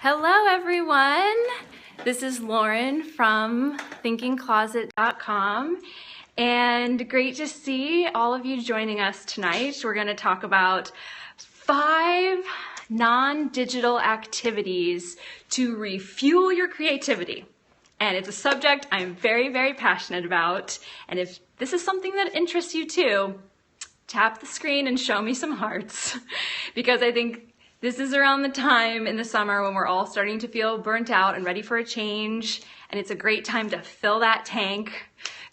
Hello everyone, this is Lauren from thinkingcloset.com and great to see all of you joining us tonight. We're going to talk about 5 non-digital activities to refuel your creativity. And it's a subject I'm very, very passionate about. And if this is something that interests you too, tap the screen and show me some hearts because I think this is around the time in the summer when we're all starting to feel burnt out and ready for a change, and it's a great time to fill that tank.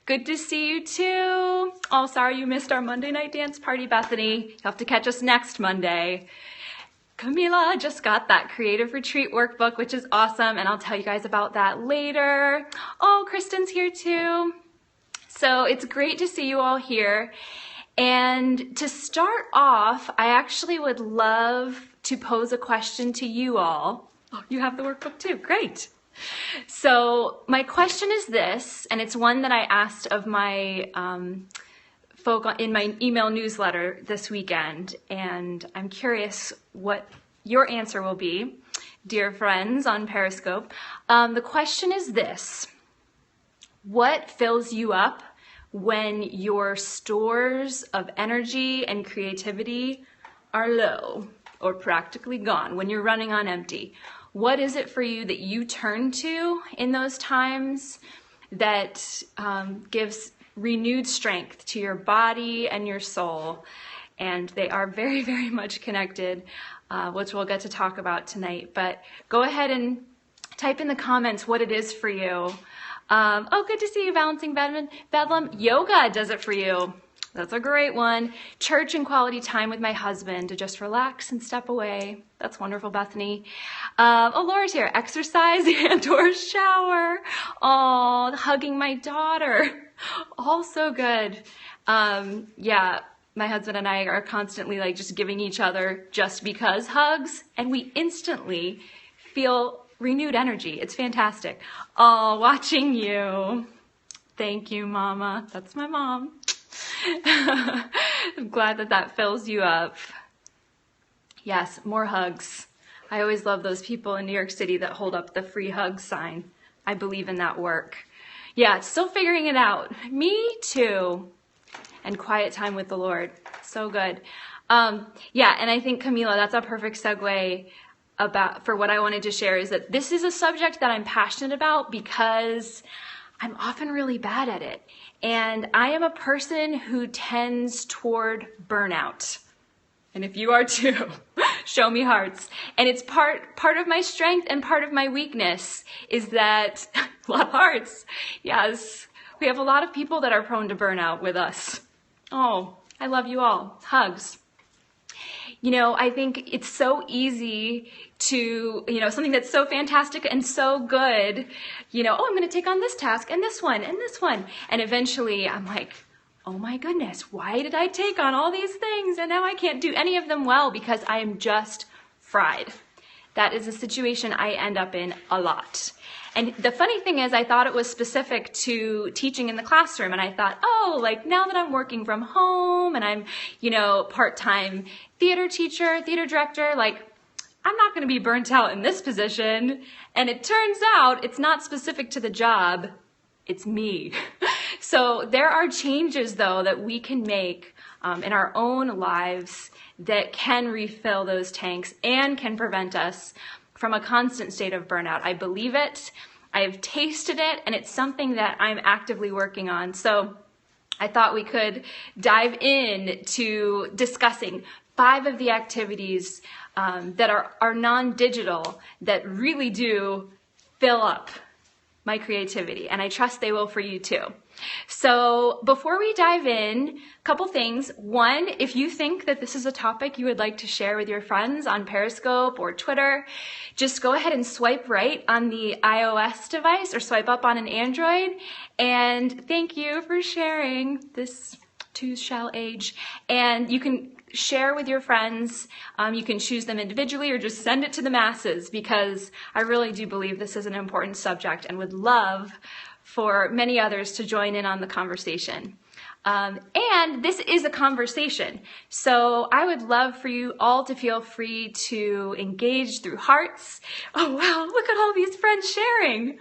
Good to see you too. Oh, sorry you missed our Monday night dance party, Bethany. You'll have to catch us next Monday. Camila just got that creative retreat workbook, which is awesome, and I'll tell you guys about that later. Oh, Kristen's here too. So it's great to see you all here. And to start off, I actually would love to pose a question to you all. Oh, you have the workbook too, great. So my question is this, and it's one that I asked of my folk in my email newsletter this weekend, and I'm curious what your answer will be, dear friends on Periscope. The question is this: what fills you up when your stores of energy and creativity are low or practically gone, when you're running on empty? What is it for you that you turn to in those times that gives renewed strength to your body and your soul? And they are very, very much connected, which we'll get to talk about tonight. But go ahead and type in the comments what it is for you. Oh, good to see you, Balancing Bedlam. Yoga does it for you. That's a great one. Church and quality time with my husband to just relax and step away. That's wonderful, Bethany. Oh, Laura's here. Exercise and or shower. Oh, hugging my daughter. All so good. Yeah, my husband and I are constantly like just giving each other just because hugs, and we instantly feel renewed energy. It's fantastic. Oh, watching you. Thank you, Mama. That's my mom. I'm glad that that fills you up. Yes, more hugs. I always love those people in New York City that hold up the free hug sign. I believe in that work. Yeah, still figuring it out. Me too. And quiet time with the Lord. So good. Yeah, and I think, Camila, that's a perfect segue for what I wanted to share, is that this is a subject that I'm passionate about because I'm often really bad at it. And I am a person who tends toward burnout. And if you are too, show me hearts. And it's part of my strength and part of my weakness is that, a lot of hearts. Yes, we have a lot of people that are prone to burnout with us. Oh, I love you all. Hugs. You know, I think it's so easy to, something that's so fantastic and so good, oh, I'm going to take on this task and this one and this one. And eventually I'm like, oh my goodness, why did I take on all these things? And now I can't do any of them well because I am just fried. That is a situation I end up in a lot. And the funny thing is, I thought it was specific to teaching in the classroom. And I thought, oh, like now that I'm working from home and I'm, part-time theater teacher, theater director, like I'm not going to be burnt out in this position. And it turns out it's not specific to the job. It's me. So there are changes, though, that we can make in our own lives that can refill those tanks and can prevent us from a constant state of burnout. I believe it. I've tasted it, and it's something that I'm actively working on. So I thought we could dive in to discussing 5 of the activities that are non-digital that really do fill up my creativity, and I trust they will for you too. So before we dive in, a couple things. One, if you think that this is a topic you would like to share with your friends on Periscope or Twitter, just go ahead and swipe right on the iOS device or swipe up on an Android. And thank you for sharing. This too shall age. And you can share with your friends. You can choose them individually or just send it to the masses, because I really do believe this is an important subject and would love for many others to join in on the conversation. And this is a conversation. So I would love for you all to feel free to engage through hearts. Oh, wow, look at all these friends sharing.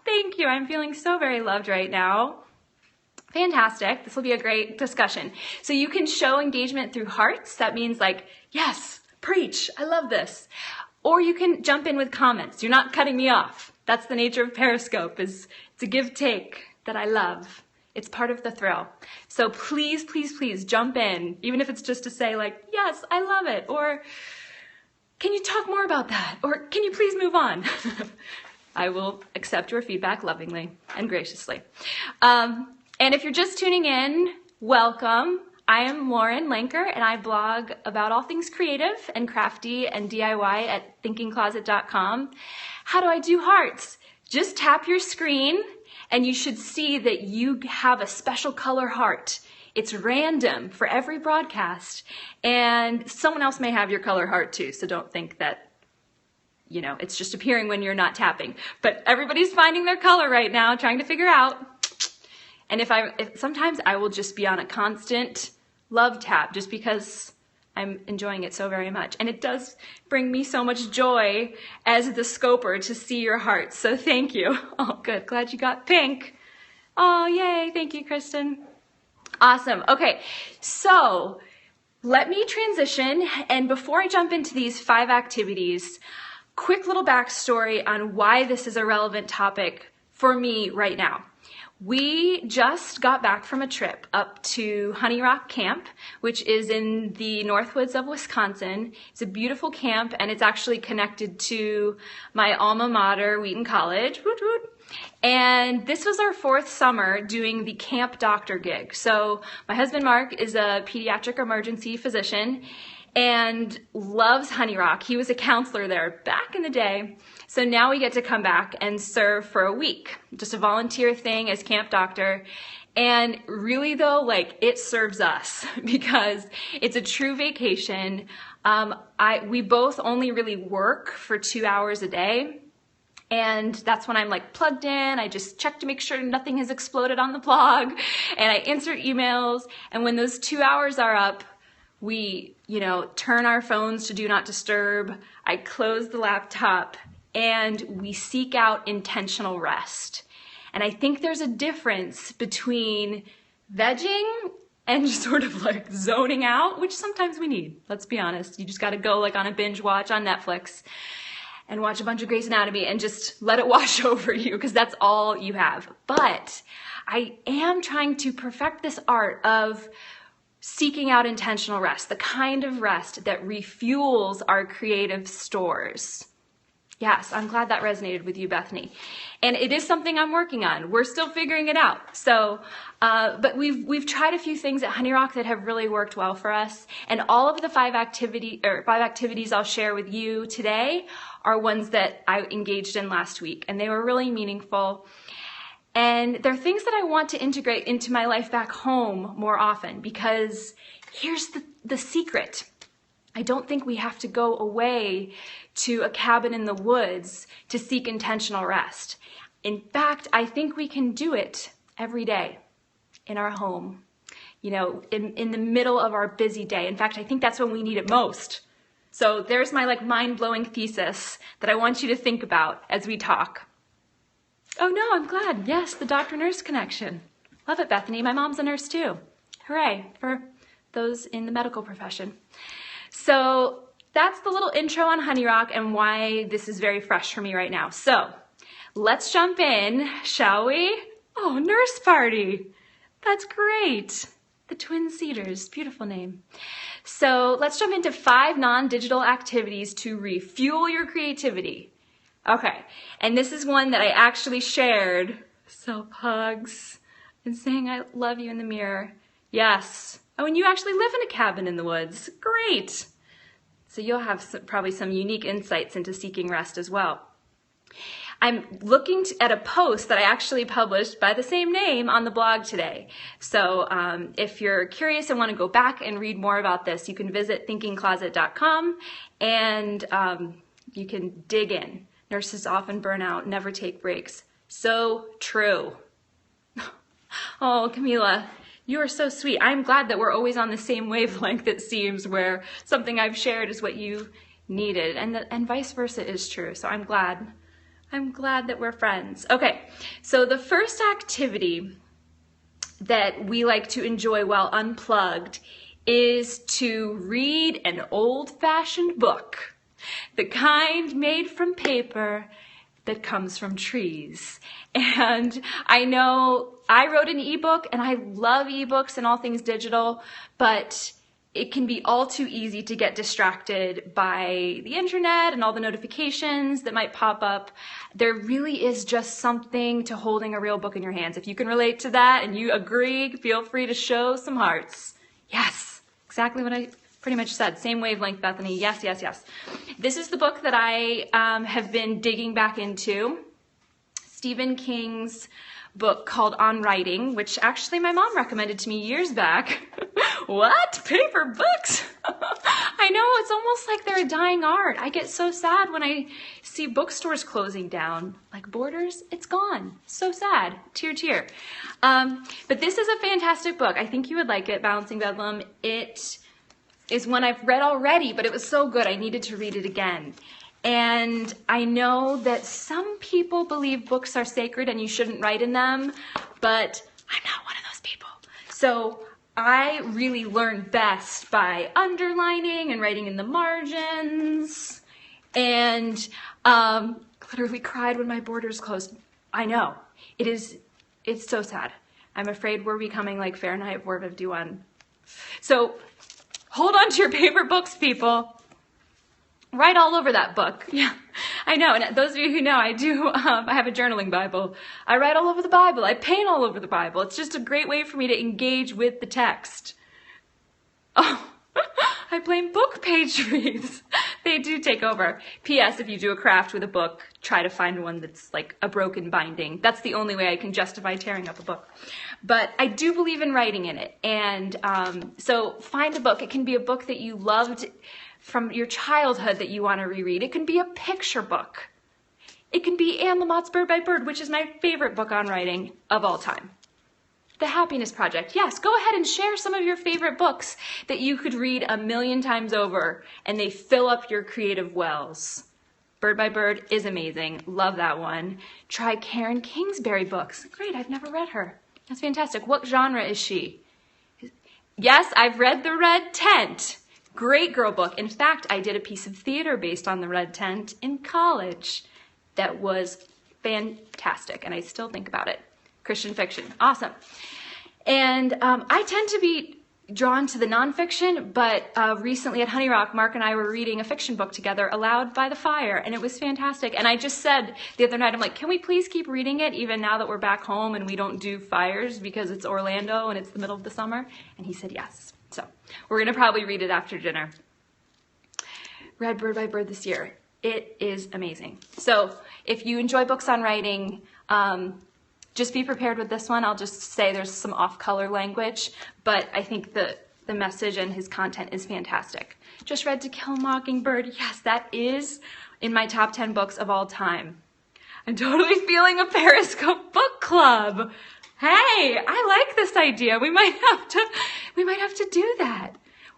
Thank you. I'm feeling so very loved right now. Fantastic. This will be a great discussion. So you can show engagement through hearts. That means like, yes, preach. I love this. Or you can jump in with comments. You're not cutting me off. That's the nature of Periscope, it's a give-take that I love. It's part of the thrill. So please, please, please jump in, even if it's just to say like, yes, I love it. Or can you talk more about that? Or can you please move on? I will accept your feedback lovingly and graciously. And if you're just tuning in, welcome. I am Lauren Lanker, and I blog about all things creative and crafty and DIY at thinkingcloset.com. How do I do hearts? Just tap your screen, and you should see that you have a special color heart. It's random for every broadcast, and someone else may have your color heart too, so don't think that it's just appearing when you're not tapping. But everybody's finding their color right now, trying to figure out. And sometimes I will just be on a constant love tap just because I'm enjoying it so very much. And it does bring me so much joy as the scoper to see your hearts. So thank you. Oh, good. Glad you got pink. Oh, yay. Thank you, Kristen. Awesome. Okay. So let me transition. And before I jump into these 5 activities, quick little backstory on why this is a relevant topic for me right now. We just got back from a trip up to Honey Rock Camp, which is in the Northwoods of Wisconsin. It's a beautiful camp, and it's actually connected to my alma mater, Wheaton College. Woot woot. And this was our 4th summer doing the camp doctor gig. So my husband, Mark, is a pediatric emergency physician and loves Honey Rock. He was a counselor there back in the day. So now we get to come back and serve for a week, just a volunteer thing as camp doctor. And really though, like it serves us because it's a true vacation. We both only really work for 2 hours a day. And that's when I'm like plugged in. I just check to make sure nothing has exploded on the blog, and I answer emails. And when those 2 hours are up, we, turn our phones to do not disturb. I close the laptop and we seek out intentional rest. And I think there's a difference between vegging and just sort of like zoning out, which sometimes we need. Let's be honest. You just got to go like on a binge watch on Netflix and watch a bunch of Grey's Anatomy and just let it wash over you because that's all you have. But I am trying to perfect this art of seeking out intentional rest, the kind of rest that refuels our creative stores. Yes, I'm glad that resonated with you, Bethany. And it is something I'm working on. We're still figuring it out. So, but we've tried a few things at Honey Rock that have really worked well for us. And all of the 5 activities I'll share with you today are ones that I engaged in last week, and they were really meaningful. And they're things that I want to integrate into my life back home more often, because here's the secret. I don't think we have to go away to a cabin in the woods to seek intentional rest. In fact, I think we can do it every day in our home, in the middle of our busy day. In fact, I think that's when we need it most. So there's my mind-blowing thesis that I want you to think about as we talk. Oh no, I'm glad. Yes, the doctor-nurse connection. Love it, Bethany. My mom's a nurse too. Hooray for those in the medical profession. So that's the little intro on Honey Rock and why this is very fresh for me right now. So let's jump in, shall we? Oh, nurse party. That's great. The Twin Cedars, beautiful name. So let's jump into 5 non-digital activities to refuel your creativity. Okay, and this is one that I actually shared. Self hugs and saying I love you in the mirror. Yes. Oh, and you actually live in a cabin in the woods. Great. So you'll have probably some unique insights into seeking rest as well. I'm looking at a post that I actually published by the same name on the blog today. So if you're curious and want to go back and read more about this, you can visit thinkingcloset.com and you can dig in. Nurses often burn out, never take breaks. So true. Oh, Camila, You are so sweet. I'm glad that we're always on the same wavelength, it seems, where something I've shared is what you needed, and vice versa is true. So I'm glad. I'm glad that we're friends. Okay, so the first activity that we like to enjoy while unplugged is to read an old-fashioned book, the kind made from paper that comes from trees. And I know I wrote an ebook, and I love ebooks and all things digital, but it can be all too easy to get distracted by the internet and all the notifications that might pop up. There really is just something to holding a real book in your hands. If you can relate to that and you agree, feel free to show some hearts. Yes, exactly what I pretty much said. Same wavelength, Bethany. Yes, yes, yes. This is the book that I have been digging back into. Stephen King's book called On Writing, which actually my mom recommended to me years back. What? Paper books? I know, it's almost like they're a dying art. I get so sad when I see bookstores closing down. Like Borders, it's gone. So sad. Tear, tear. But this is a fantastic book. I think you would like it, Balancing Bedlam. It is one I've read already, but it was so good I needed to read it again. And I know that some people believe books are sacred and you shouldn't write in them, but I'm not one of those people. So I really learn best by underlining and writing in the margins, and literally cried when my Borders closed. I know. It's so sad. I'm afraid we're becoming like Fahrenheit 451. So hold on to your paper books, people. Write all over that book. Yeah, I know. And those of you who know, I have a journaling Bible. I write all over the Bible. I paint all over the Bible. It's just a great way for me to engage with the text. Oh, I blame book page reads. They do take over. P.S. If you do a craft with a book, try to find one that's like a broken binding. That's the only way I can justify tearing up a book. But I do believe in writing in it. And so find a book. It can be a book that you loved from your childhood that you want to reread. It can be a picture book. It can be Anne Lamott's Bird by Bird, which is my favorite book on writing of all time. The Happiness Project. Yes, go ahead and share some of your favorite books that you could read 1,000,000 times over and they fill up your creative wells. Bird by Bird is amazing. Love that one. Try Karen Kingsbury books. Great, I've never read her. That's fantastic. What genre is she? Yes, I've read The Red Tent. Great girl book. In fact, I did a piece of theater based on The Red Tent in college that was fantastic, and I still think about it. Christian fiction. Awesome. And I tend to be drawn to the nonfiction, but recently at Honey Rock, Mark and I were reading a fiction book together, Aloud by the Fire, and it was fantastic. And I just said the other night, I'm like, can we please keep reading it even now that we're back home and we don't do fires because it's Orlando and it's the middle of the summer? And he said yes. So we're going to probably read it after dinner. Read Bird by Bird this year. It is amazing. So if you enjoy books on writing, just be prepared with this one. I'll just say there's some off-color language, but I think the message and his content is fantastic. Just read To Kill a Mockingbird. Yes, that is in my top 10 books of all time. I'm totally feeling a Periscope book club. Hey, I like this idea. We might have to do that.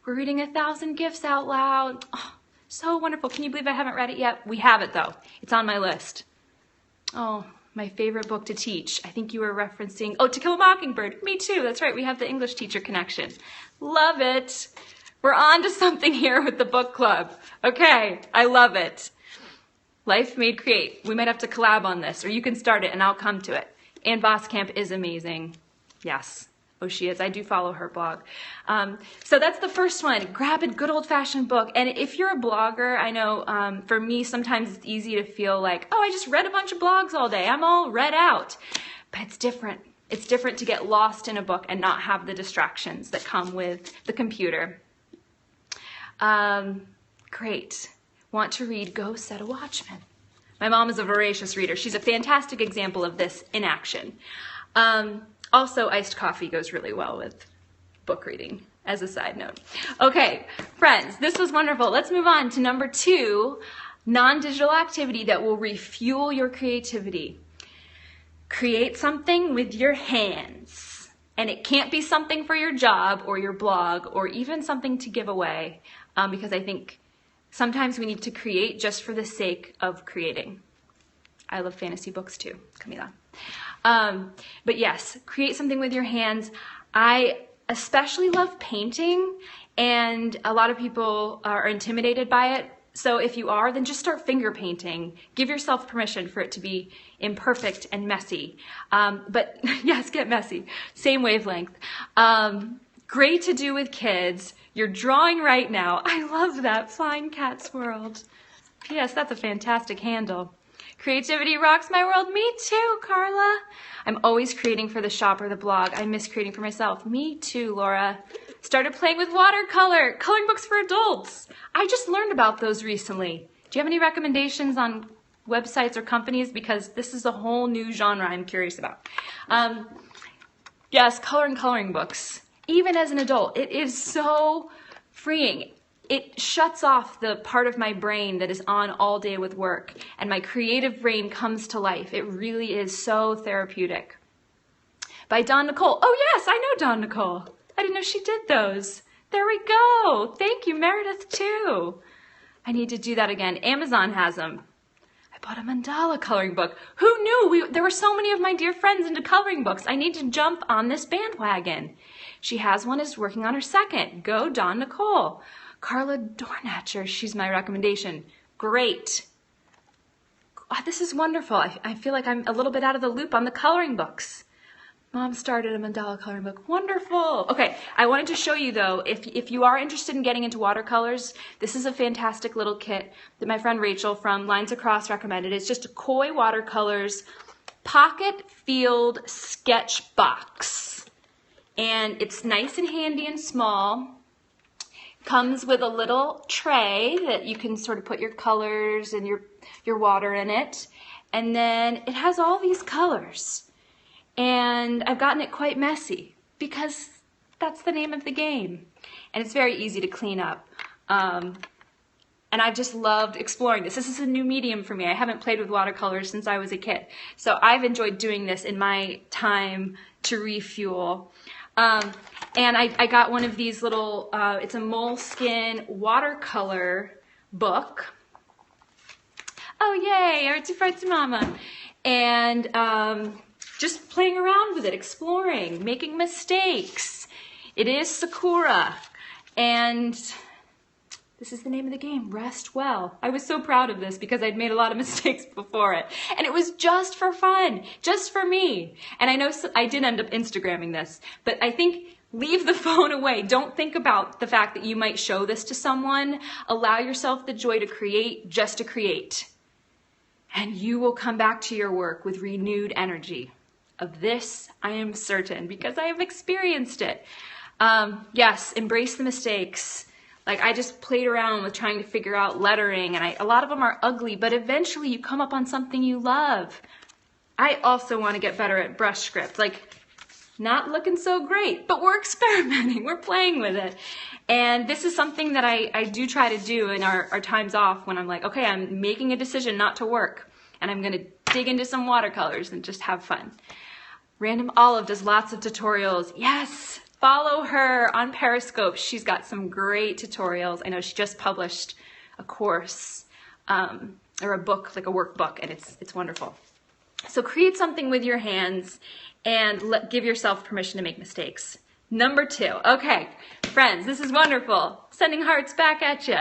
We're reading 1,000 Gifts out loud. Oh, so wonderful. Can you believe I haven't read it yet? We have it though. It's on my list. Oh, my favorite book to teach. I think you were referencing, To Kill a Mockingbird. Me too. That's right. We have the English teacher connection. Love it. We're on to something here with the book club. Okay. I love it. Life Made Create. We might have to collab on this, or you can start it and I'll come to it. Ann Voskamp is amazing. Yes. Oh, she is. I do follow her blog. So that's the first one. Grab a good old-fashioned book. And if you're a blogger, I know for me, sometimes it's easy to feel like, I just read a bunch of blogs all day. I'm all read out. But it's different. It's different to get lost in a book and not have the distractions that come with the computer. Great. Want to read Go Set a Watchman. My mom is a voracious reader. She's a fantastic example of this in action. Also, iced coffee goes really well with book reading, as a side note. Okay, friends, this was wonderful. Let's move on to number 2, non-digital activity that will refuel your creativity. Create something with your hands. And it can't be something for your job or your blog or even something to give away, because I think sometimes we need to create just for the sake of creating. I love fantasy books too, Camila. But yes, create something with your hands. I especially love painting, and a lot of people are intimidated by it. So if you are, then just start finger painting. Give yourself permission for it to be imperfect and messy. But yes, get messy. Same wavelength. Great to do with kids. You're drawing right now. I love that. Flying Cats World. Yes, that's a fantastic handle. Creativity rocks my world. Me too, Carla. I'm always creating for the shop or the blog. I miss creating for myself. Me too, Laura. Started playing with watercolor, coloring books for adults. I just learned about those recently. Do you have any recommendations on websites or companies? Because this is a whole new genre I'm curious about. Yes, coloring books. Even as an adult, it is so freeing. It shuts off the part of my brain that is on all day with work, and my creative brain comes to life. It really is so therapeutic. By Dawn Nicole. Oh yes, I know Dawn Nicole. I didn't know she did those. There we go. Thank you, Meredith, too. I need to do that again. Amazon has them. I bought a mandala coloring book. Who knew? There were so many of my dear friends into coloring books. I need to jump on this bandwagon. She has one, is working on her second. Go, Dawn Nicole. Carla Dornatcher, she's my recommendation. Great. Oh, this is wonderful. I feel like I'm a little bit out of the loop on the coloring books. Mom started a mandala coloring book. Wonderful. Okay, I wanted to show you though, if you are interested in getting into watercolors, this is a fantastic little kit that my friend Rachel from Lines Across recommended. It's just a Koi Watercolors pocket field sketch box. And it's nice and handy and small. Comes with a little tray that you can sort of put your colors and your water in it. And then it has all these colors. And I've gotten it quite messy because that's the name of the game. And it's very easy to clean up. And I've just loved exploring this. This is a new medium for me. I haven't played with watercolors since I was a kid. So I've enjoyed doing this in my time to refuel. And I got one of these little, it's a moleskin watercolor book. Oh yay, Artsy Fartsy Mama. And just playing around with it, exploring, making mistakes. It is Sakura, and this is the name of the game, Rest Well. I was so proud of this because I'd made a lot of mistakes before it, and it was just for fun, just for me. And I know I did end up Instagramming this, but I think leave the phone away. Don't think about the fact that you might show this to someone. Allow yourself the joy to create, just to create. And you will come back to your work with renewed energy. Of this, I am certain, because I have experienced it. Yes, embrace the mistakes. Like, I just played around with trying to figure out lettering, and a lot of them are ugly, but eventually you come up on something you love. I also want to get better at brush script. Like, not looking so great, but we're experimenting, we're playing with it. And this is something that I do try to do in our times off when I'm like, okay, I'm making a decision not to work, and I'm gonna dig into some watercolors and just have fun. Random Olive does lots of tutorials. Yes, follow her on Periscope. She's got some great tutorials. I know she just published a course or a book, like a workbook, and it's wonderful. So create something with your hands and give yourself permission to make mistakes. Number 2. Okay, friends, this is wonderful. Sending hearts back at you.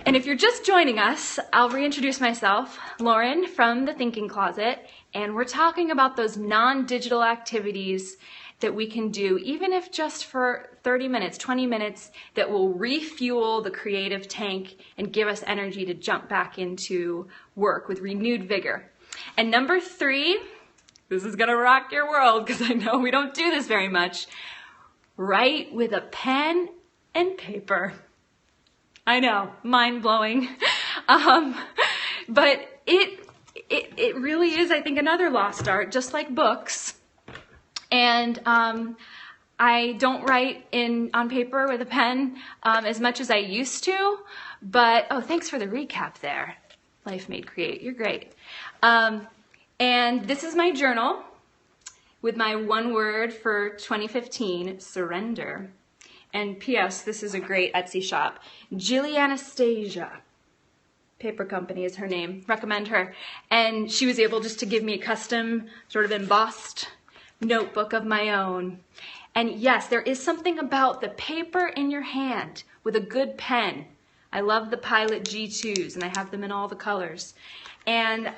And if you're just joining us, I'll reintroduce myself, Lauren from the Thinking Closet, and we're talking about those non-digital activities that we can do, even if just for 30 minutes, 20 minutes, that will refuel the creative tank and give us energy to jump back into work with renewed vigor. And number 3, this is gonna rock your world because I know we don't do this very much, write with a pen and paper. I know, mind-blowing, but it really is, I think, another lost art, just like books. And I don't write on paper with a pen as much as I used to, but, oh, thanks for the recap there. Life Made Create, you're great. And this is my journal, with my one word for 2015, surrender. And P.S., this is a great Etsy shop. Jilly Anastasia Paper Company is her name. Recommend her. And she was able just to give me a custom sort of embossed notebook of my own. And yes, there is something about the paper in your hand with a good pen. I love the Pilot G2s, and I have them in all the colors. And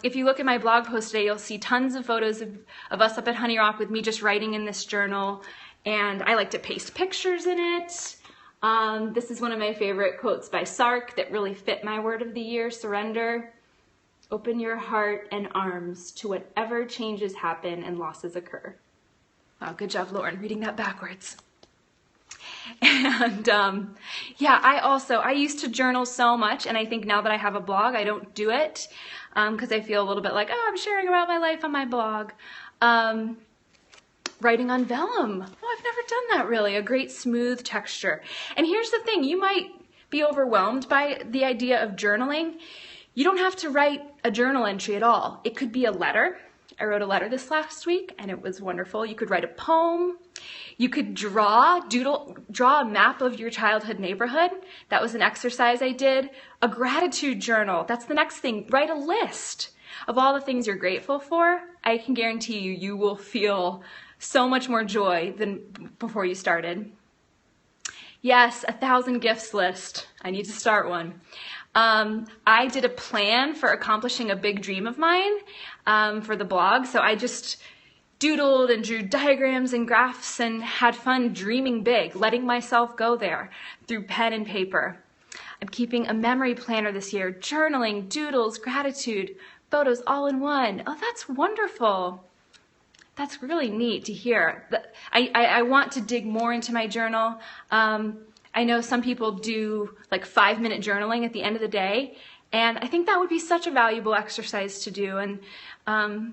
if you look at my blog post today, you'll see tons of photos of us up at Honey Rock with me just writing in this journal. And I like to paste pictures in it. This is one of my favorite quotes by Sark that really fit my word of the year, surrender. Open your heart and arms to whatever changes happen and losses occur. Wow, good job, Lauren, reading that backwards. And yeah, I used to journal so much, and I think now that I have a blog, I don't do it because I feel a little bit like, oh, I'm sharing about my life on my blog. Writing on vellum. Oh, I've never done that really. A great smooth texture. And here's the thing, you might be overwhelmed by the idea of journaling. You don't have to write a journal entry at all. It could be a letter. I wrote a letter this last week and it was wonderful. You could write a poem. You could draw a map of your childhood neighborhood. That was an exercise I did. A gratitude journal. That's the next thing. Write a list of all the things you're grateful for. I can guarantee you, you will feel so much more joy than before you started. Yes, 1,000 gifts list. I need to start one. I did a plan for accomplishing a big dream of mine for the blog. So I just doodled and drew diagrams and graphs and had fun dreaming big, letting myself go there through pen and paper. I'm keeping a memory planner this year, journaling, doodles, gratitude, photos all in one. Oh, that's wonderful. That's really neat to hear. I want to dig more into my journal. I know some people do like 5-minute journaling at the end of the day, and I think that would be such a valuable exercise to do, and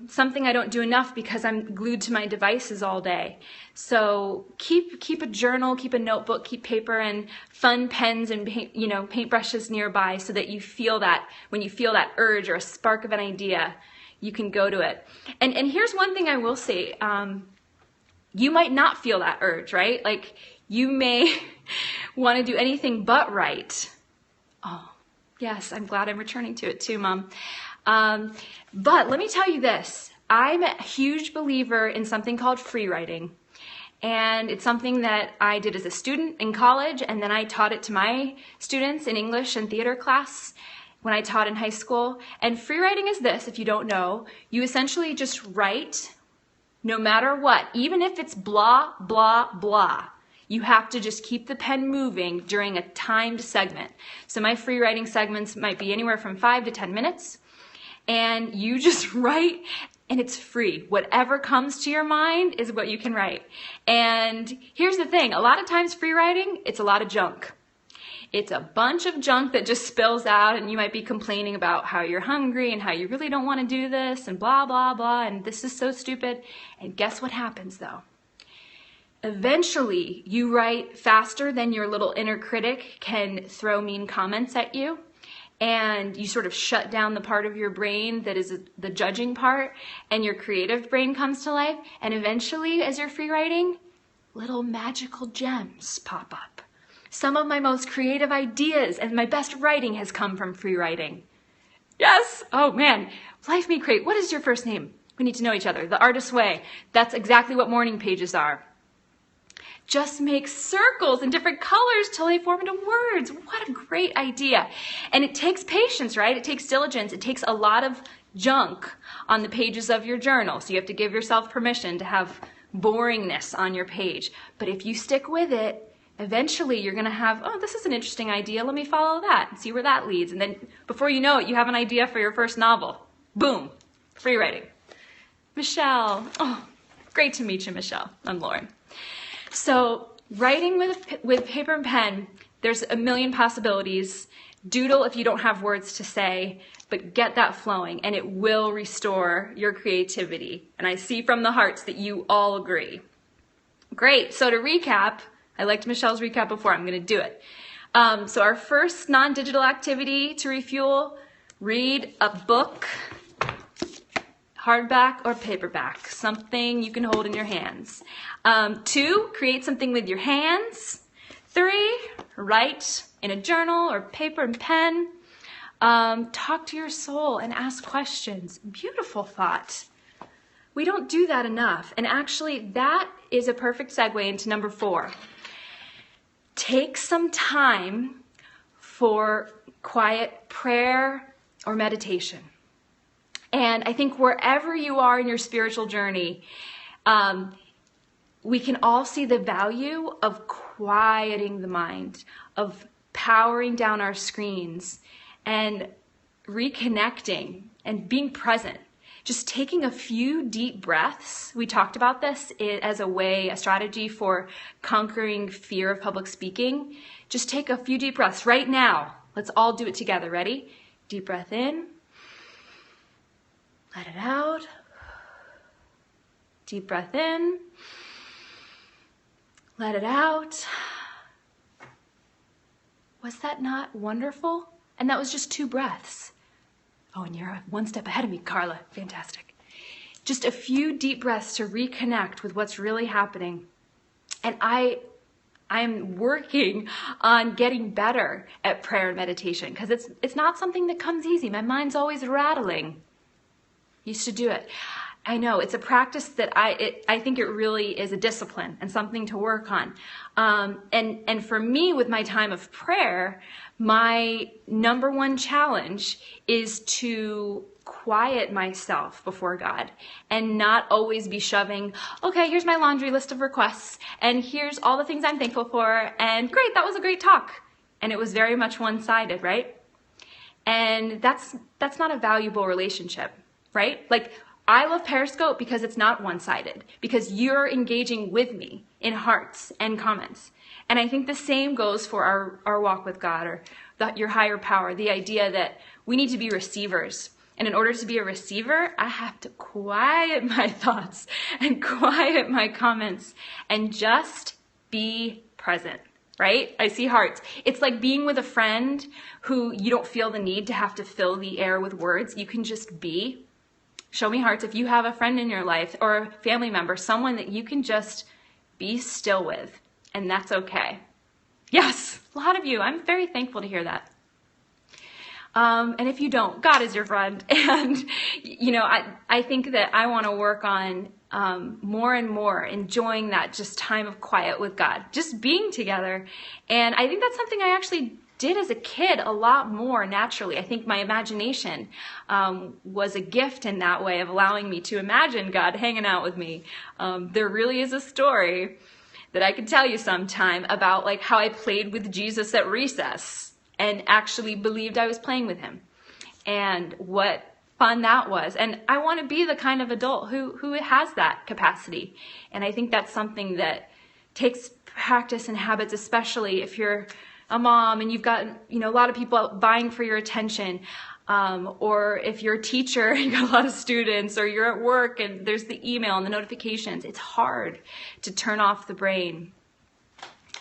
something I don't do enough because I'm glued to my devices all day. So keep a journal, keep a notebook, keep paper and fun pens and paintbrushes nearby so that you feel that when you feel that urge or a spark of an idea, you can go to it. And here's one thing I will say. You might not feel that urge, right? Like you may want to do anything but write. Oh, yes, I'm glad I'm returning to it too, Mom. But let me tell you this. I'm a huge believer in something called free writing. And it's something that I did as a student in college, and then I taught it to my students in English and theater class when I taught in high school. And free writing is this, if you don't know, you essentially just write no matter what, even if it's blah, blah, blah. You have to just keep the pen moving during a timed segment. So my free writing segments might be anywhere from 5 to 10 minutes. And you just write, and it's free. Whatever comes to your mind is what you can write. And here's the thing, a lot of times free writing, it's a lot of junk. It's a bunch of junk that just spills out, and you might be complaining about how you're hungry and how you really don't want to do this and blah, blah, blah, and this is so stupid. And guess what happens though? Eventually, you write faster than your little inner critic can throw mean comments at you, and you sort of shut down the part of your brain that is the judging part, and your creative brain comes to life, and eventually, as you're free writing, little magical gems pop up. Some of my most creative ideas and my best writing has come from free writing. Yes! Oh man, Life Made Great. What is your first name? We need to know each other. The Artist's Way. That's exactly what morning pages are. Just make circles in different colors till they form into words. What a great idea. And it takes patience, right? It takes diligence. It takes a lot of junk on the pages of your journal. So you have to give yourself permission to have boringness on your page. But if you stick with it, eventually you're going to have, oh, this is an interesting idea. Let me follow that and see where that leads. And then before you know it, you have an idea for your first novel. Boom. Free writing. Michelle. Oh, great to meet you, Michelle. I'm Lauren. So writing with paper and pen, there's a million possibilities. Doodle if you don't have words to say, but get that flowing and it will restore your creativity. And I see from the hearts that you all agree. Great. So to recap, I liked Michelle's recap before. I'm going to do it. So our first non-digital activity to refuel, read a book. hardback or paperback, something you can hold in your hands. 2, create something with your hands. 3, write in a journal or paper and pen. Talk to your soul and ask questions. Beautiful thought. We don't do that enough. And actually, that is a perfect segue into number 4. Take some time for quiet prayer or meditation. And I think wherever you are in your spiritual journey, we can all see the value of quieting the mind, of powering down our screens and reconnecting and being present. Just taking a few deep breaths. We talked about this as a strategy for conquering fear of public speaking. Just take a few deep breaths right now. Let's all do it together. Ready? Deep breath in. Let it out. Deep breath in. Let it out. Was that not wonderful? And that was just 2 breaths. Oh, and you're 1 step ahead of me, Carla. Fantastic. Just a few deep breaths to reconnect with what's really happening. And I'm working on getting better at prayer and meditation because it's not something that comes easy. My mind's always rattling. Used to do it. I know it's a practice that I think it really is a discipline and something to work on. And for me, with my time of prayer, my number 1 challenge is to quiet myself before God and not always be shoving, okay, here's my laundry list of requests and here's all the things I'm thankful for and great, that was a great talk. And it was very much one-sided, right? And that's not a valuable relationship, right? Like, I love Periscope because it's not one-sided, because you're engaging with me in hearts and comments. And I think the same goes for our walk with God or your higher power, the idea that we need to be receivers. And in order to be a receiver, I have to quiet my thoughts and quiet my comments and just be present, right? I see hearts. It's like being with a friend who you don't feel the need to have to fill the air with words. You can just be. Show me hearts if you have a friend in your life or a family member, someone that you can just be still with, and that's okay. Yes, a lot of you. I'm very thankful to hear that. And if you don't, God is your friend. And, I think that I want to work on more and more enjoying that just time of quiet with God, just being together. And I think that's something I actually did as a kid a lot more naturally. I think my imagination was a gift in that way of allowing me to imagine God hanging out with me. There really is a story that I could tell you sometime about like how I played with Jesus at recess and actually believed I was playing with him and what fun that was. And I want to be the kind of adult who has that capacity. And I think that's something that takes practice and habits, especially if you're a mom and you've got, a lot of people vying for your attention, or if you're a teacher and you've got a lot of students, or you're at work and there's the email and the notifications. It's hard to turn off the brain.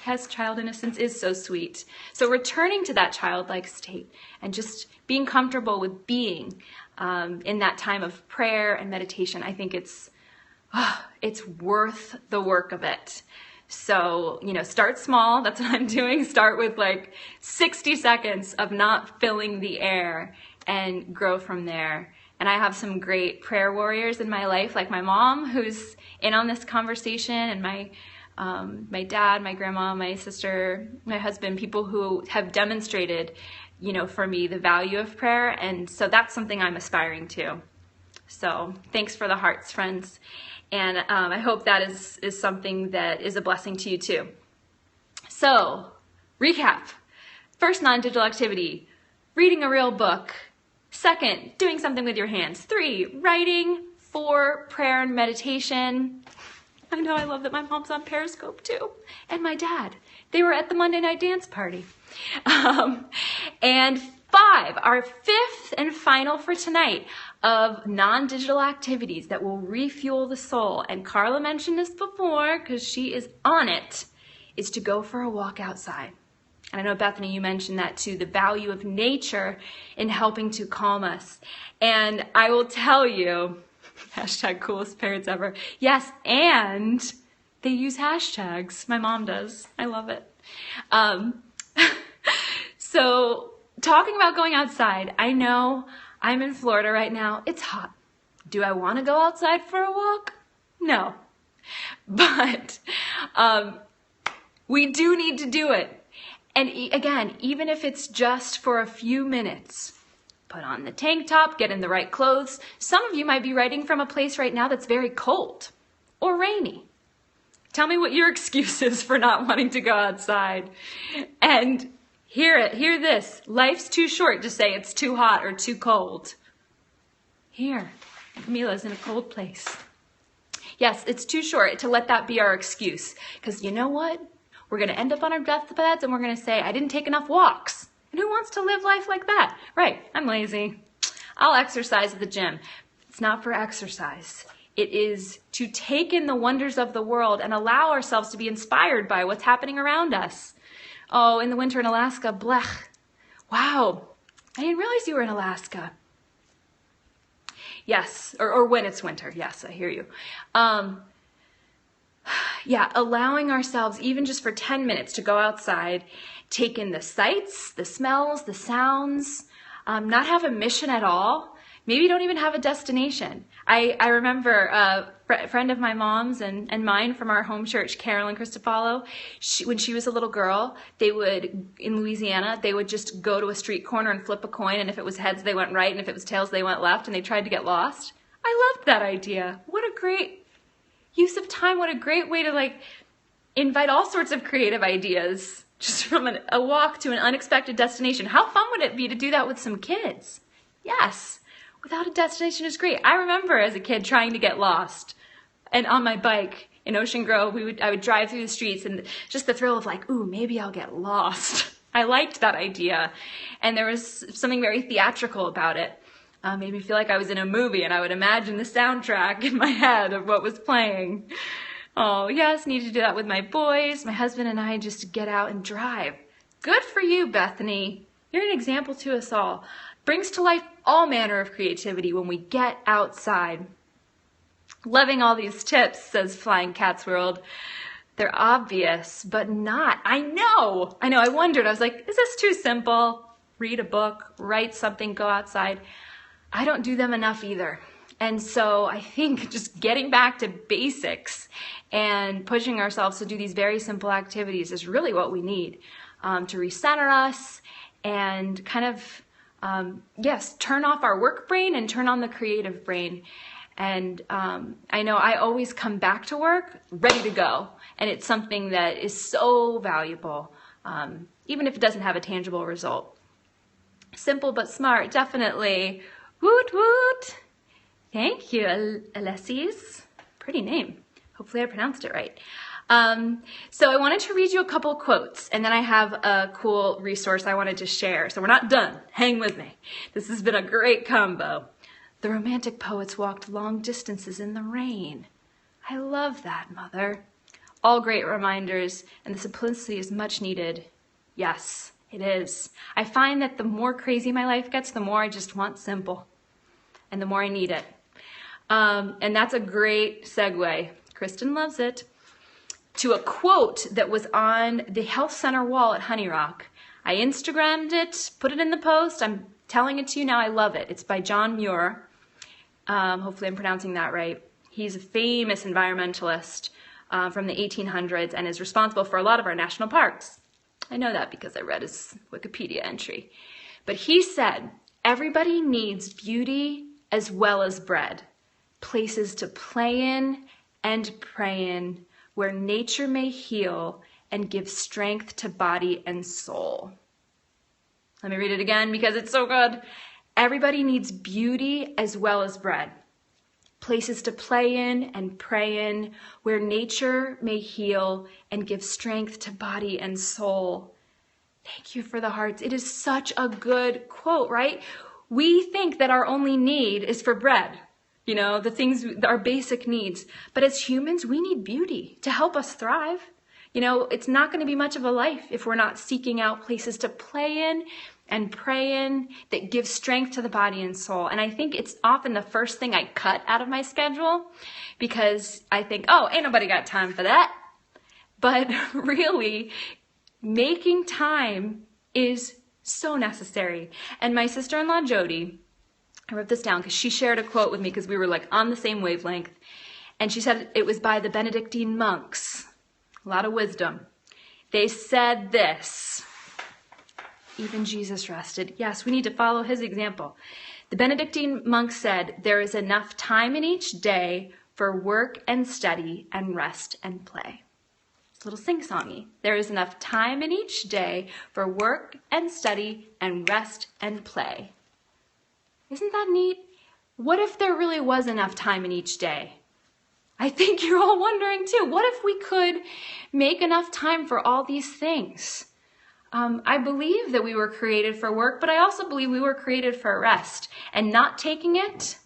Yes, child innocence is so sweet. So returning to that childlike state and just being comfortable with being in that time of prayer and meditation, I think it's worth the work of it. So, start small. That's what I'm doing. Start with like 60 seconds of not filling the air and grow from there. And I have some great prayer warriors in my life, like my mom, who's in on this conversation, and my dad, my grandma, my sister, my husband, people who have demonstrated, for me the value of prayer. And so that's something I'm aspiring to. So thanks for the hearts, friends. And I hope that is something that is a blessing to you too. So, recap. First, non-digital activity, reading a real book. Second, doing something with your hands. 3, writing. 4, prayer and meditation. I know, I love that my mom's on Periscope too. And my dad. They were at the Monday night dance party. And 5, our 5th and final for tonight of non-digital activities that will refuel the soul. And Carla mentioned this before because she is on it, is to go for a walk outside. And I know, Bethany, you mentioned that too, the value of nature in helping to calm us. And I will tell you, Hashtag coolest parents ever. Yes, and they use hashtags. My mom does. I love it. So talking about going outside, I know I'm in Florida right now. It's hot. Do I want to go outside for a walk? No. But we do need to do it. And again, even if it's just for a few minutes, put on the tank top, get in the right clothes. Some of you might be writing from a place right now that's very cold or rainy. Tell me what your excuse is for not wanting to go outside. And hear this. Life's too short to say it's too hot or too cold. Here, Camila's in a cold place. Yes, it's too short to let that be our excuse. Because you know what? We're going to end up on our deathbeds and we're going to say, I didn't take enough walks. And who wants to live life like that? Right, I'm lazy. I'll exercise at the gym. It's not for exercise. It is to take in the wonders of the world and allow ourselves to be inspired by what's happening around us. Oh, in the winter in Alaska, blech. Wow, I didn't realize you were in Alaska. Yes, or when it's winter. Yes, I hear you. Yeah, allowing ourselves, even just for 10 minutes, to go outside, take in the sights, the smells, the sounds, not have a mission at all. Maybe don't even have a destination. I remember a friend of my mom's and mine from our home church, Carolyn Christopalo, when she was a little girl, in Louisiana, they would just go to a street corner and flip a coin, and if it was heads, they went right, and if it was tails, they went left, and they tried to get lost. I loved that idea. What a great use of time. What a great way to invite all sorts of creative ideas just from a walk to an unexpected destination. How fun would it be to do that with some kids? Yes. Without a destination is great. I remember as a kid trying to get lost, and on my bike in Ocean Grove, I would drive through the streets, and just the thrill of ooh, maybe I'll get lost. I liked that idea, and there was something very theatrical about it. Made me feel like I was in a movie, and I would imagine the soundtrack in my head of what was playing. Oh yes, need to do that with my boys, my husband and I, just to get out and drive. Good for you, Bethany. You're an example to us all. Brings to life all manner of creativity when we get outside. Loving all these tips, says Flying Cat's World. They're obvious, but not. I know. I wondered. I was like, is this too simple? Read a book, write something, go outside. I don't do them enough either. And so I think just getting back to basics and pushing ourselves to do these very simple activities is really what we need to recenter us and kind of turn off our work brain and turn on the creative brain. And I know I always come back to work ready to go. And it's something that is so valuable, even if it doesn't have a tangible result. Simple but smart, definitely. Woot woot. Thank you, Alessis. Pretty name. Hopefully I pronounced it right. So I wanted to read you a couple quotes, and then I have a cool resource I wanted to share. So we're not done. Hang with me. This has been a great combo. The romantic poets walked long distances in the rain. I love that, Mother. All great reminders, and the simplicity is much needed. Yes, it is. I find that the more crazy my life gets, the more I just want simple, and the more I need it. And that's a great segue. Kristen loves it. To a quote that was on the health center wall at Honey Rock. I Instagrammed it, put it in the post. I'm telling it to you now. I love it. It's by John Muir. Hopefully I'm pronouncing that right. He's a famous environmentalist from the 1800s and is responsible for a lot of our national parks. I know that because I read his Wikipedia entry. But he said, everybody needs beauty as well as bread, places to play in and pray in, where nature may heal and give strength to body and soul. Let me read it again because it's so good. Everybody needs beauty as well as bread, places to play in and pray in, where nature may heal and give strength to body and soul. Thank you for the hearts. It is such a good quote, right? We think that our only need is for bread. You know, the things, our basic needs. But as humans, we need beauty to help us thrive. You know, it's not going to be much of a life if we're not seeking out places to play in and praying that gives strength to the body and soul. And I think it's often the first thing I cut out of my schedule because I think, oh, ain't nobody got time for that. But really, making time is so necessary. And my sister-in-law, Jody, I wrote this down because she shared a quote with me because we were like on the same wavelength. And she said it was by the Benedictine monks. A lot of wisdom. They said this. Even Jesus rested. Yes, we need to follow his example. The Benedictine monks said, there is enough time in each day for work and study and rest and play. It's a little sing-songy. There is enough time in each day for work and study and rest and play. Isn't that neat? What if there really was enough time in each day? I think you're all wondering too, what if we could make enough time for all these things? I believe that we were created for work, but I also believe we were created for rest. And not taking it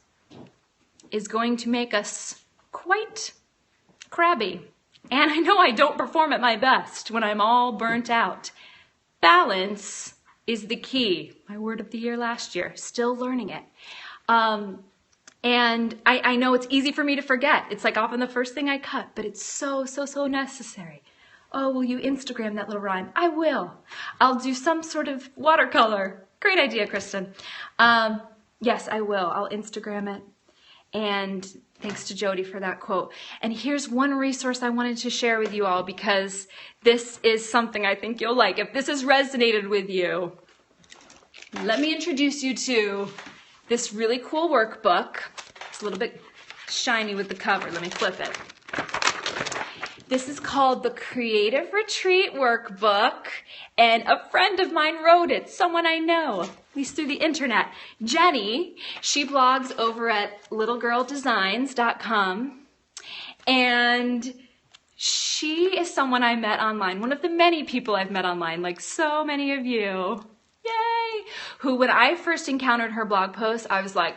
is going to make us quite crabby. And I know I don't perform at my best when I'm all burnt out. Balance is the key. My word of the year last year, still learning it. And I know it's easy for me to forget. It's like often the first thing I cut, but it's so necessary. Oh, will you Instagram that little rhyme? I will. I'll do some sort of watercolor. Great idea, Kristen. Yes, I will. I'll Instagram it. And thanks to Jody for that quote. And here's one resource I wanted to share with you all because this is something I think you'll like. If this has resonated with you, let me introduce you to this really cool workbook. It's a little bit shiny with the cover. Let me flip it. This is called the Creative Retreat Workbook, and a friend of mine wrote it, someone I know, at least through the internet. Jennie, she blogs over at littlegirldesigns.com, and she is someone I met online, one of the many people I've met online, like so many of you, yay, who when I first encountered her blog post, I was like,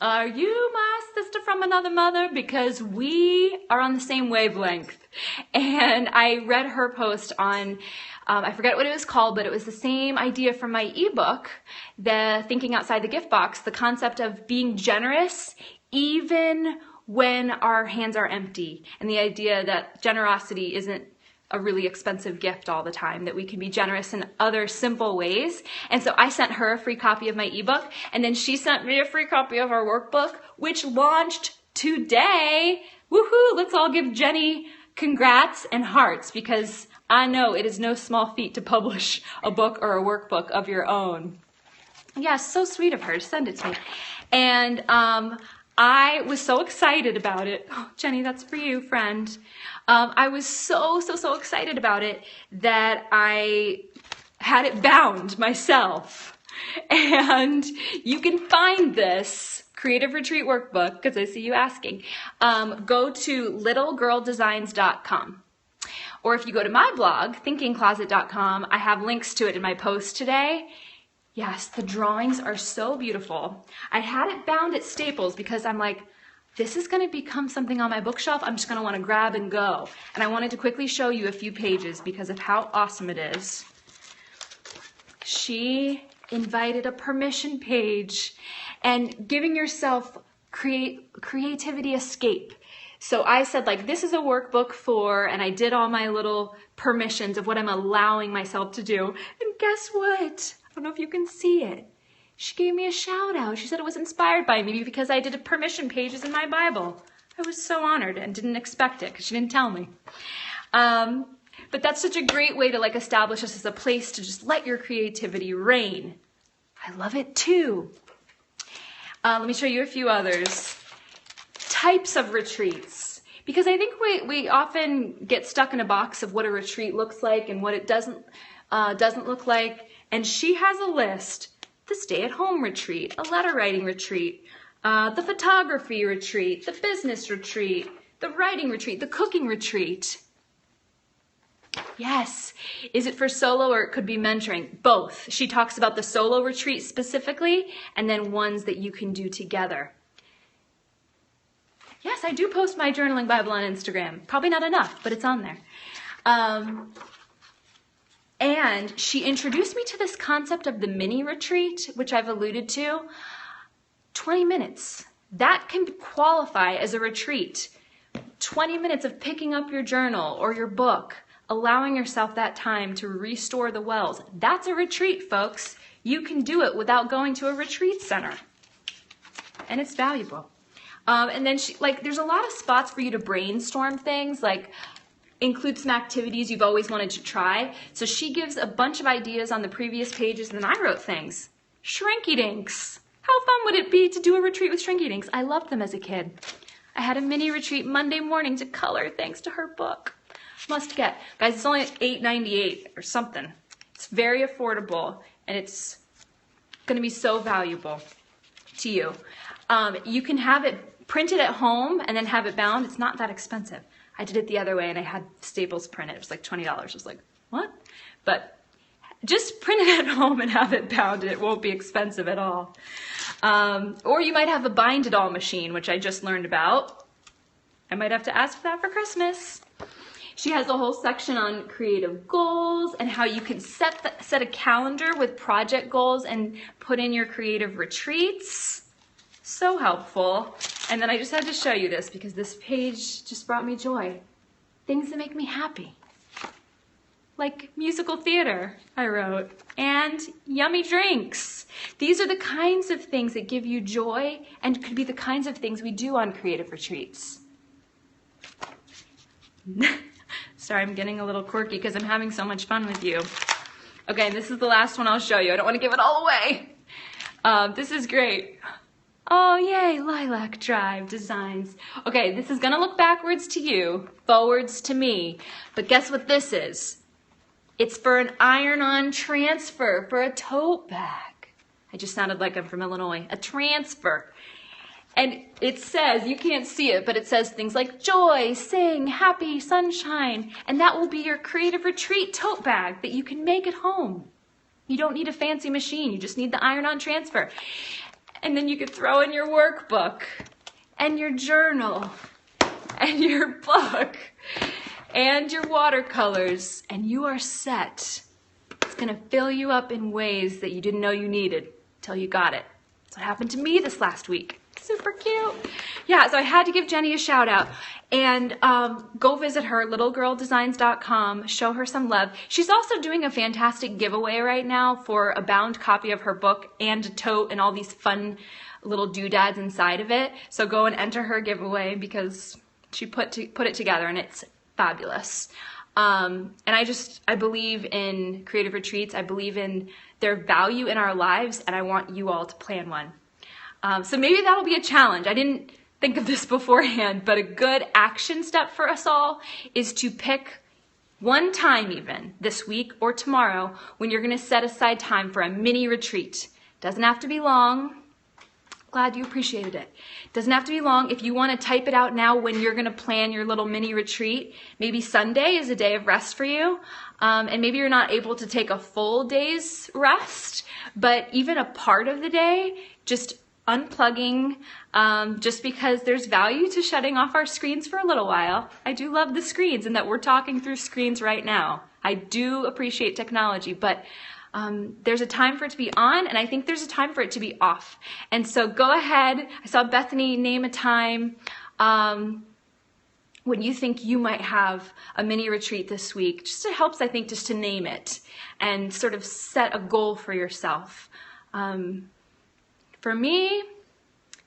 are you my sister from another mother? Because we are on the same wavelength. And I read her post on, I forget what it was called, but it was the same idea from my ebook, the Thinking Outside the Gift Box, the concept of being generous even when our hands are empty. And the idea that generosity isn't a really expensive gift all the time, that we can be generous in other simple ways. And so I sent her a free copy of my ebook, and then she sent me a free copy of our workbook, which launched today. Woohoo! Let's all give Jennie congrats and hearts, because I know it is no small feat to publish a book or a workbook of your own. Yeah, so sweet of her to send it to me. And I was so excited about it. Oh, Jennie, that's for you, friend. I was so excited about it that I had it bound myself. And you can find this Creative Retreat Workbook, because I see you asking. Go to littlegirldesigns.com. Or if you go to my blog, thinkingcloset.com, I have links to it in my post today. Yes, the drawings are so beautiful. I had it bound at Staples because I'm like, this is going to become something on my bookshelf I'm just going to want to grab and go. And I wanted to quickly show you a few pages because of how awesome it is. She invited a permission page and giving yourself creativity escape. So I said, like, this is a workbook for, and I did all my little permissions of what I'm allowing myself to do. And guess what? I don't know if you can see it. She gave me a shout out. She said it was inspired by me because I did permission pages in my Bible. I was so honored and didn't expect it because she didn't tell me. But that's such a great way to like establish this as a place to just let your creativity reign. I love it too. Let me show you a few others. Types of retreats. Because I think we often get stuck in a box of what a retreat looks like and what it doesn't look like. And she has a list. The stay-at-home retreat, a letter writing retreat, the photography retreat, the business retreat, the writing retreat, the cooking retreat. Yes. Is it for solo or it could be mentoring? Both. She talks about the solo retreat specifically and then ones that you can do together. Yes, I do post my journaling Bible on Instagram. Probably not enough, but it's on there. And she introduced me to this concept of the mini retreat, which I've alluded to. 20 minutes. That can qualify as a retreat. 20 minutes of picking up your journal or your book, allowing yourself that time to restore the wells. That's a retreat, folks. You can do it without going to a retreat center. And it's valuable. And then there's a lot of spots for you to brainstorm things, like include some activities you've always wanted to try. So she gives a bunch of ideas on the previous pages, and then I wrote things. Shrinky dinks. How fun would it be to do a retreat with shrinky dinks? I loved them as a kid. I had a mini retreat Monday morning to color thanks to her book. Must get. Guys, it's only $8.98 or something. It's very affordable, and it's going to be so valuable to you. You can have it printed at home and then have it bound. It's not that expensive. I did it the other way, and I had Staples print it. It was like $20. I was like, what? But just print it at home and have it bound, and it won't be expensive at all. Or you might have a bind-it-all machine, which I just learned about. I might have to ask for that for Christmas. She has a whole section on creative goals and how you can set a calendar with project goals and put in your creative retreats. So helpful. And then I just had to show you this because this page just brought me joy. Things that make me happy. Like musical theater, I wrote, and yummy drinks. These are the kinds of things that give you joy and could be the kinds of things we do on creative retreats. Sorry, I'm getting a little quirky because I'm having so much fun with you. Okay, this is the last one I'll show you. I don't want to give it all away. This is great. Oh, yay, Lilac Drive Designs. Okay, this is going to look backwards to you, forwards to me. But guess what this is? It's for an iron-on transfer for a tote bag. I just sounded like I'm from Illinois. A transfer. And it says, you can't see it, but it says things like joy, sing, happy, sunshine. And that will be your creative retreat tote bag that you can make at home. You don't need a fancy machine. You just need the iron-on transfer. And then you could throw in your workbook and your journal and your book and your watercolors, and you are set. It's going to fill you up in ways that you didn't know you needed until you got it. That's what happened to me this last week. Super cute. Yeah, so I had to give Jennie a shout out. And go visit her, littlegirldesigns.com. Show her some love. She's also doing a fantastic giveaway right now for a bound copy of her book and a tote and all these fun little doodads inside of it. So go and enter her giveaway because she put it together and it's fabulous. And I believe in creative retreats. I believe in their value in our lives, and I want you all to plan one. So maybe that'll be a challenge. I didn't think of this beforehand, but a good action step for us all is to pick one time even this week or tomorrow when you're going to set aside time for a mini retreat. Doesn't have to be long. Glad you appreciated it. Doesn't have to be long. If you want to type it out now when you're going to plan your little mini retreat, maybe Sunday is a day of rest for you. And maybe you're not able to take a full day's rest, but even a part of the day, just unplugging, just because there's value to shutting off our screens for a little while. I do love the screens and that we're talking through screens right now. I do appreciate technology, but there's a time for it to be on, and I think there's a time for it to be off. And so go ahead. I saw Bethany name a time when you think you might have a mini retreat this week. Just it helps, I think, just to name it and sort of set a goal for yourself. For me,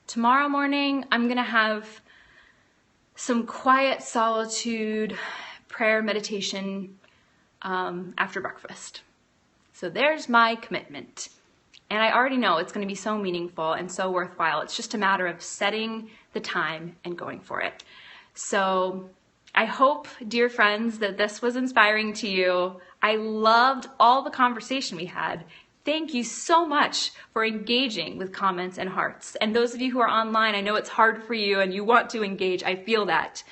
tomorrow morning, I'm going to have some quiet solitude, prayer, meditation after breakfast. So there's my commitment. And I already know it's going to be so meaningful and so worthwhile. It's just a matter of setting the time and going for it. So I hope, dear friends, that this was inspiring to you. I loved all the conversation we had. Thank you so much for engaging with comments and hearts. And those of you who are online, I know it's hard for you and you want to engage. I feel that.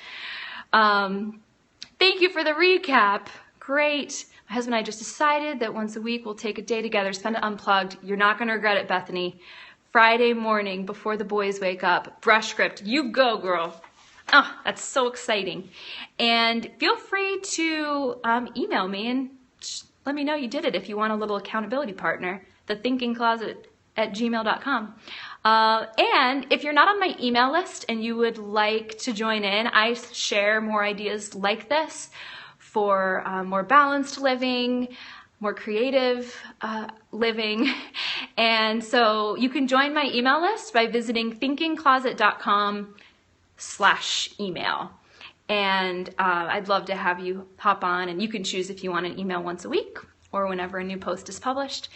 Thank you for the recap. Great. My husband and I just decided that once a week we'll take a day together, spend it unplugged. You're not going to regret it, Bethany. Friday morning before the boys wake up, brush script. You go, girl. Oh, that's so exciting. And feel free to email me and let me know you did it if you want a little accountability partner, thethinkingcloset@gmail.com. And if you're not on my email list and you would like to join in, I share more ideas like this for more balanced living, more creative living. And so you can join my email list by visiting thinkingcloset.com/email. And I'd love to have you hop on, and you can choose if you want an email once a week or whenever a new post is published.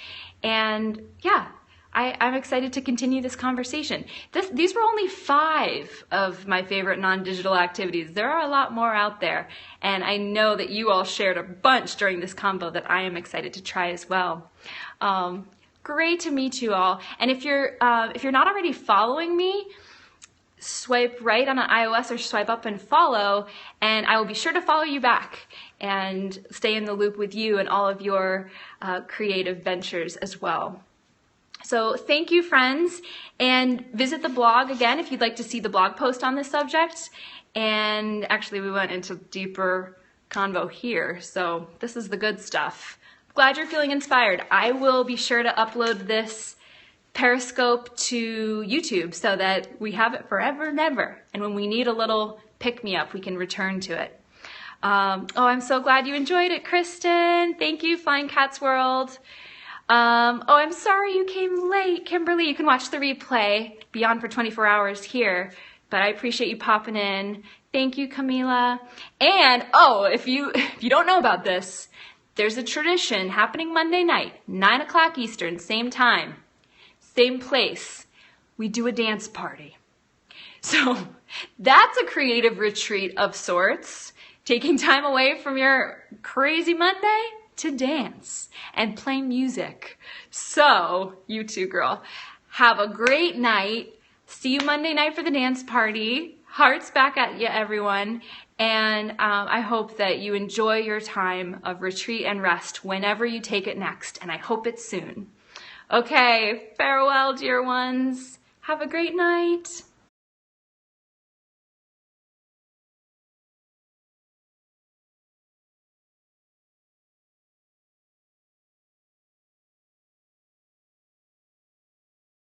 And yeah, I'm excited to continue this conversation. These were only 5 of my favorite non-digital activities. There are a lot more out there, and I know that you all shared a bunch during this combo that I am excited to try as well. Great to meet you all. And if you're not already following me, swipe right on an iOS or swipe up and follow, and I will be sure to follow you back and stay in the loop with you and all of your creative ventures as well. So thank you, friends, and visit the blog again if you'd like to see the blog post on this subject. And actually, we went into deeper convo here, so this is the good stuff. Glad you're feeling inspired. I will be sure to upload this Periscope to YouTube so that we have it forever and ever. And when we need a little pick-me-up, we can return to it. Oh, I'm so glad you enjoyed it, Kristen. Thank you, Flying Cats World. Oh, I'm sorry you came late, Kimberly. You can watch the replay, be on for 24 hours here, but I appreciate you popping in. Thank you, Camila. And, oh, if you don't know about this, there's a tradition happening Monday night, 9 o'clock Eastern, same time, same place. We do a dance party. So that's a creative retreat of sorts, taking time away from your crazy Monday to dance and play music. So, you too, girl. Have a great night. See you Monday night for the dance party. Hearts back at you, everyone. And I hope that you enjoy your time of retreat and rest whenever you take it next. And I hope it's soon. Okay, farewell, dear ones. Have a great night.